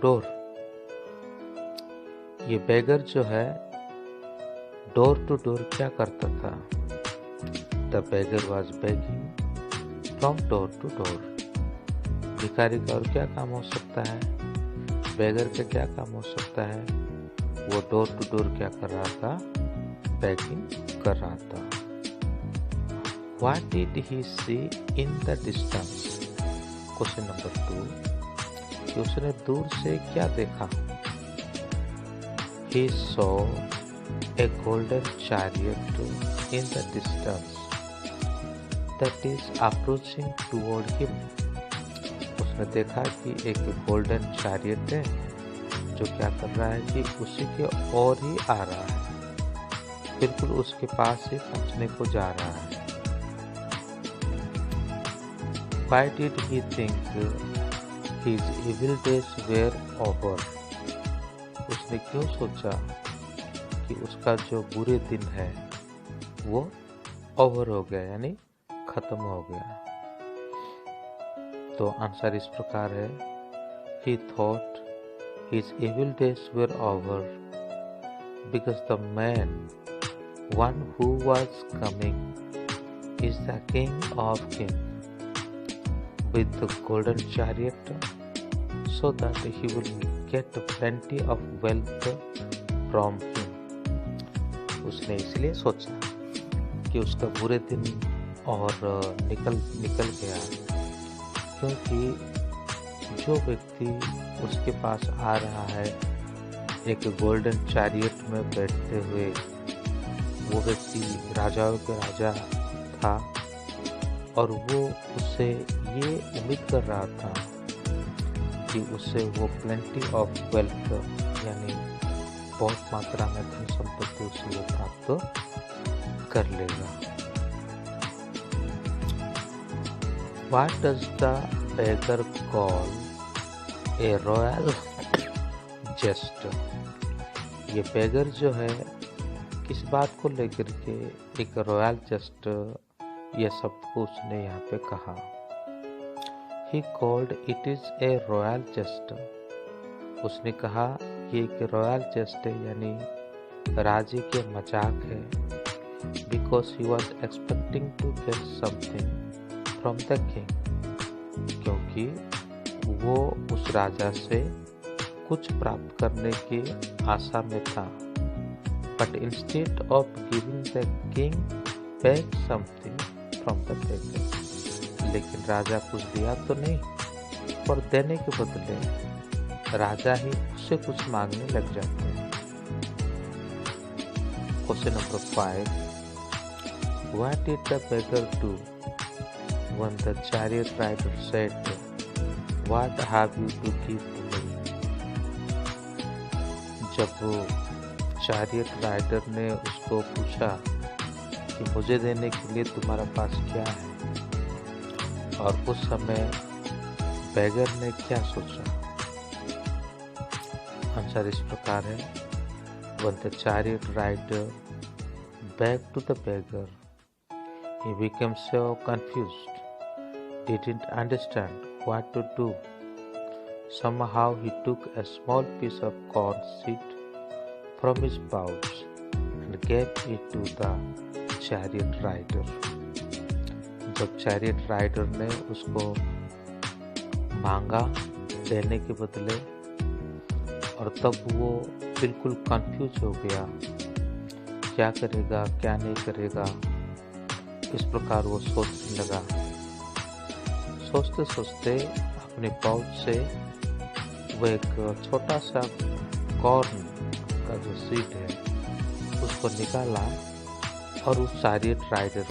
Door. ये बेगर जो है डोर टू डोर क्या करता था? The beggar was begging from door to door. भिखारी का और क्या काम हो सकता है? बेगर का क्या काम हो सकता है? वो डोर टू डोर क्या कर रहा था? बेगिंग कर रहा था। What did he see in the distance? Question number 2 कि उसने दूर से क्या देखा? He saw a golden chariot in the distance that is approaching toward him. उसने देखा कि एक गोल्डन चैरियट है जो क्या कर रहा है कि उसी के ओर ही आ रहा है, बिल्कुल उसके पास ही पहुंचने को जा रहा है। Why did he think his evil days were over? उसने क्यों सोचा कि उसका जो बुरे दिन है वो ओवर हो गया, यानी खत्म हो गया? तो आंसर इस प्रकार है, He thought his evil days were over because the man, one who was coming, is the King of Kings with the golden chariot, so that he will get plenty of wealth from him. उसने इसलिए सोचा कि उसका बुरे दिन और निकल गया, क्योंकि जो व्यक्ति उसके पास आ रहा है एक गोल्डन चैरियट में बैठते हुए, वो व्यक्ति राजाओं के राजा था और वो उससे ये उम्मीद कर रहा था कि उससे वो प्लेंटी ऑफ वेल्थ, यानी बहुत मात्रा में धन संपत्ति उसे वो प्राप्त कर लेगा। What does the beggar call a royal jest? ये बेगर जो है किस बात को लेकर के एक रॉयल जेस्ट यह शब्द को उसने यहाँ पे कहा? He called it is a royal jest. उसने कहा ये एक रॉयल जेस्ट है, यानी राजे के मजाक है। Because he was expecting to get something from the king. क्योंकि वो उस राजा से कुछ प्राप्त करने की आशा में था। But instead of giving the king back something from the beggar, लेकिन राजा कुछ दिया तो नहीं, पर देने के बदले राजा ही उससे कुछ मांगने लग जाते हैं। Question number 5, What did the beggar do when the chariot rider said, What have you to give to me? जब वो चैरियट राइडर ने उसको पूछा कि मुझे देने के लिए तुम्हारा पास क्या है, और उस समय बेगर ने क्या सोचा? आंसर इस प्रकार है, When the chariot rider begged to the beggar, he became so confused, didn't understand what to do. Somehow he took a small piece of corn seed from his pouch and gave it to the chariot rider. जब chariot rider ने उसको मांगा देने के बदले, और तब वो बिल्कुल कंफ्यूज हो गया, क्या करेगा क्या नहीं करेगा, इस प्रकार वो सोचने लगा। सोचते सोचते अपने पाउच से वो एक छोटा सा कॉर्न का जो सीड है उसको निकाला और उस चैरियट राइडर